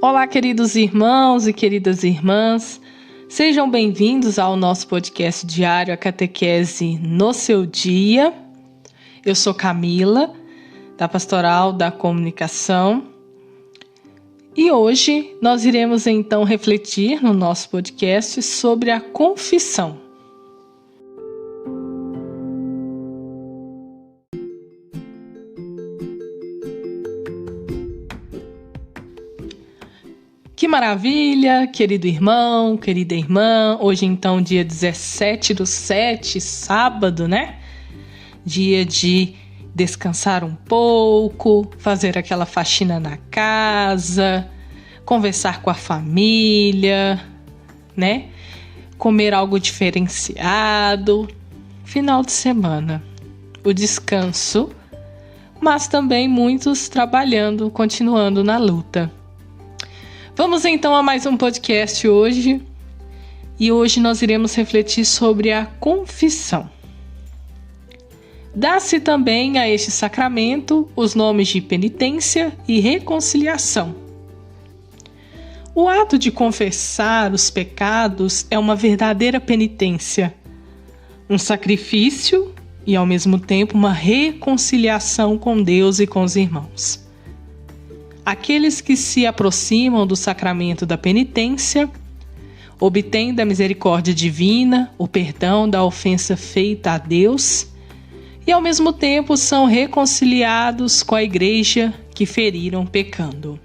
Olá, queridos irmãos e queridas irmãs, sejam bem-vindos ao nosso podcast diário, a Catequese no Seu Dia. Eu sou Camila, da Pastoral da Comunicação, e hoje nós iremos então refletir no nosso podcast sobre a confissão. Que maravilha, querido irmão, querida irmã, hoje então dia 17/7, sábado, né? Dia de descansar um pouco, fazer aquela faxina na casa, conversar com a família, né? Comer algo diferenciado, final de semana, o descanso, mas também muitos trabalhando, continuando na luta. Vamos então a mais um podcast hoje, e hoje nós iremos refletir sobre a confissão. Dá-se também a este sacramento os nomes de penitência e reconciliação. O ato de confessar os pecados é uma verdadeira penitência, um sacrifício e ao mesmo tempo uma reconciliação com Deus e com os irmãos. Aqueles que se aproximam do sacramento da penitência obtêm da misericórdia divina o perdão da ofensa feita a Deus e ao mesmo tempo são reconciliados com a igreja que feriram pecando.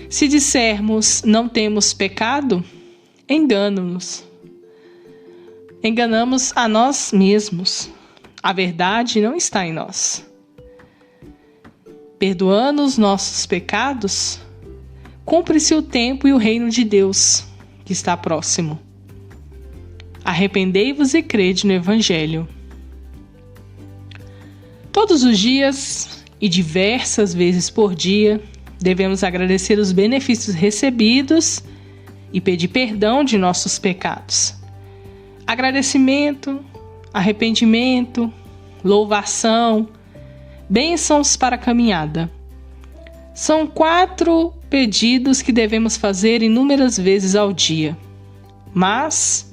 Se dissermos não temos pecado, enganamos a nós mesmos. A verdade não está em nós. Perdoando os nossos pecados, cumpre-se o tempo e o reino de Deus, que está próximo. Arrependei-vos e crede no Evangelho. Todos os dias e diversas vezes por dia, devemos agradecer os benefícios recebidos e pedir perdão de nossos pecados. Agradecimento, arrependimento, louvação, bênçãos para a caminhada. São 4 pedidos que devemos fazer inúmeras vezes ao dia. Mas,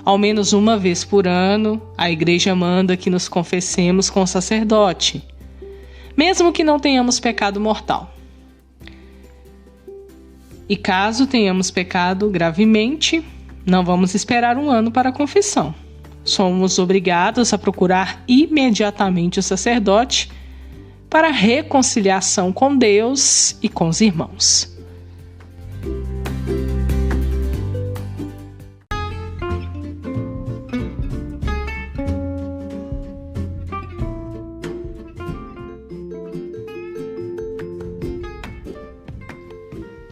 ao menos uma vez por ano, a igreja manda que nos confessemos com o sacerdote, mesmo que não tenhamos pecado mortal. E caso tenhamos pecado gravemente, não vamos esperar um ano para a confissão. Somos obrigados a procurar imediatamente o sacerdote para a reconciliação com Deus e com os irmãos.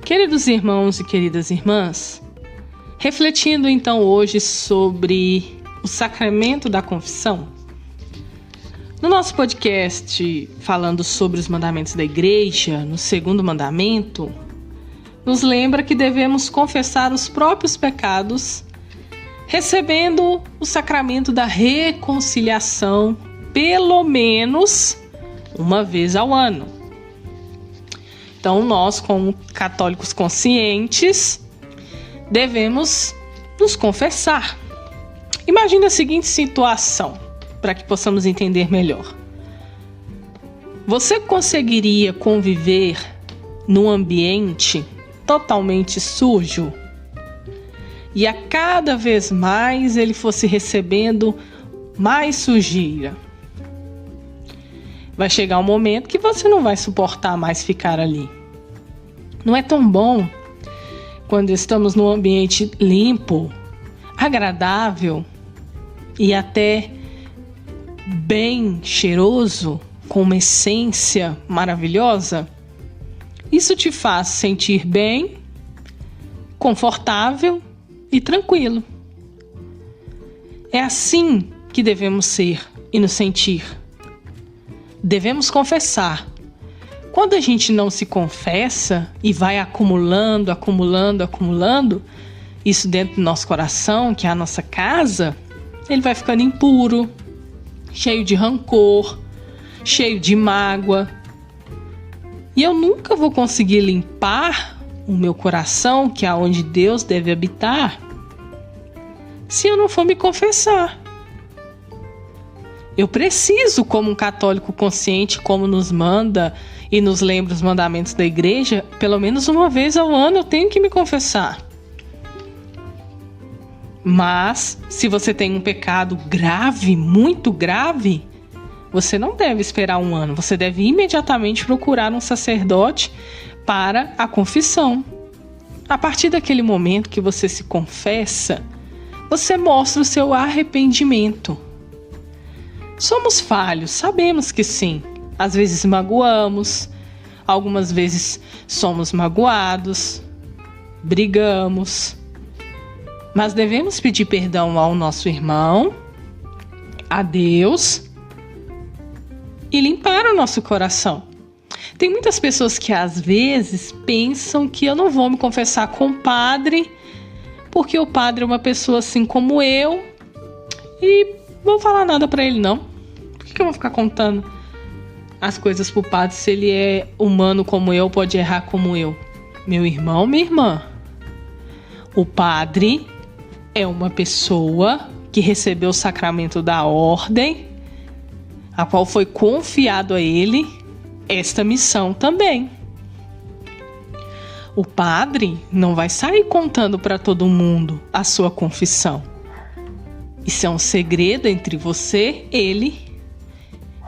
Queridos irmãos e queridas irmãs, refletindo então hoje sobre o sacramento da confissão, no nosso podcast falando sobre os mandamentos da igreja, no 2º mandamento, nos lembra que devemos confessar os próprios pecados, recebendo o sacramento da reconciliação pelo menos uma vez ao ano. Então nós, como católicos conscientes, devemos nos confessar. Imagine a seguinte situação, para que possamos entender melhor. Você conseguiria conviver num ambiente totalmente sujo e a cada vez mais ele fosse recebendo mais sujeira? Vai chegar um momento que você não vai suportar mais ficar ali. Não é tão bom quando estamos num ambiente limpo, agradável e até bem cheiroso, com uma essência maravilhosa? Isso te faz sentir bem, confortável e tranquilo. É assim que devemos ser e nos sentir. Devemos confessar. Quando a gente não se confessa e vai acumulando, isso dentro do nosso coração, que é a nossa casa, ele vai ficando impuro, cheio de rancor, cheio de mágoa. E eu nunca vou conseguir limpar o meu coração, que é onde Deus deve habitar, se eu não for me confessar? Eu preciso, como um católico consciente, como nos manda e nos lembra os mandamentos da igreja, pelo menos uma vez ao ano eu tenho que me confessar. Mas, se você tem um pecado grave, muito grave, você não deve esperar um ano. Você deve imediatamente procurar um sacerdote para a confissão. A partir daquele momento que você se confessa, você mostra o seu arrependimento. Somos falhos, sabemos que sim. Às vezes magoamos, algumas vezes somos magoados, brigamos. Mas devemos pedir perdão ao nosso irmão, a Deus, e limpar o nosso coração. Tem muitas pessoas que às vezes pensam que eu não vou me confessar com o padre, porque o padre é uma pessoa assim como eu, e não vou falar nada para ele não. Por que eu vou ficar contando as coisas pro padre se ele é humano como eu, pode errar como eu? Meu irmão, minha irmã, o padre é uma pessoa que recebeu o sacramento da ordem, a qual foi confiado a ele esta missão também. O padre não vai sair contando para todo mundo a sua confissão. Isso é um segredo entre você, ele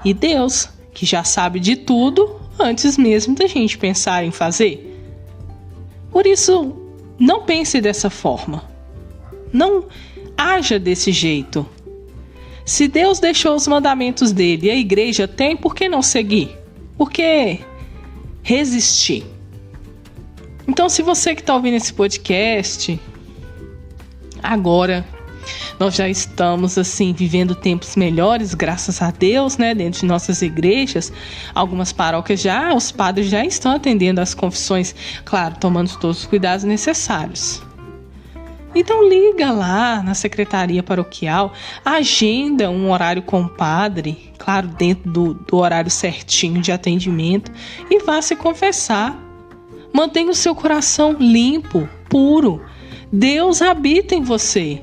e Deus, que já sabe de tudo antes mesmo da gente pensar em fazer. Por isso, não pense dessa forma. Não haja desse jeito. Se Deus deixou os mandamentos dele e a igreja tem, por que não seguir? Por que resistir? Então, se você que está ouvindo esse podcast, agora nós já estamos assim vivendo tempos melhores, graças a Deus, né? Dentro de nossas igrejas, algumas paróquias os padres já estão atendendo às confissões, claro, tomando todos os cuidados necessários. Então liga lá na secretaria paroquial, agenda um horário com o padre, claro, dentro do horário certinho de atendimento, e vá se confessar. Mantenha o seu coração limpo, puro. Deus habita em você.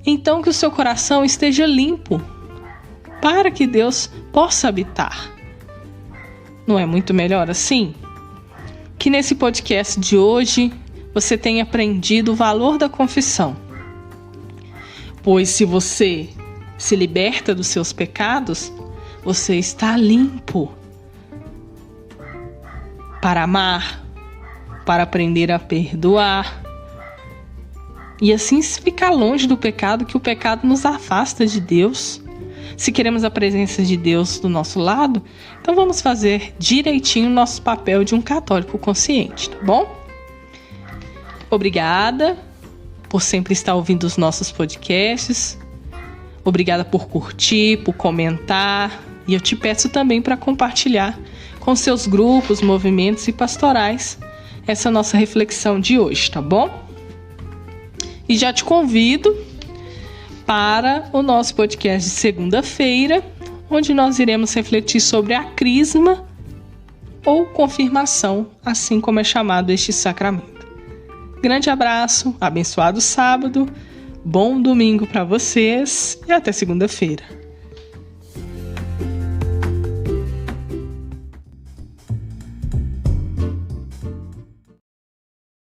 Então que o seu coração esteja limpo, para que Deus possa habitar. Não é muito melhor assim? Que nesse podcast de hoje você tenha aprendido o valor da confissão. Pois se você se liberta dos seus pecados, você está limpo para amar, para aprender a perdoar. E assim ficar longe do pecado, que o pecado nos afasta de Deus. Se queremos a presença de Deus do nosso lado, então vamos fazer direitinho o nosso papel de um católico consciente, tá bom? Obrigada por sempre estar ouvindo os nossos podcasts. Obrigada por curtir, por comentar. E eu te peço também para compartilhar com seus grupos, movimentos e pastorais essa nossa reflexão de hoje, tá bom? E já te convido para o nosso podcast de segunda-feira, onde nós iremos refletir sobre a crisma ou confirmação, assim como é chamado este sacramento. Grande abraço, abençoado sábado, bom domingo para vocês e até segunda-feira.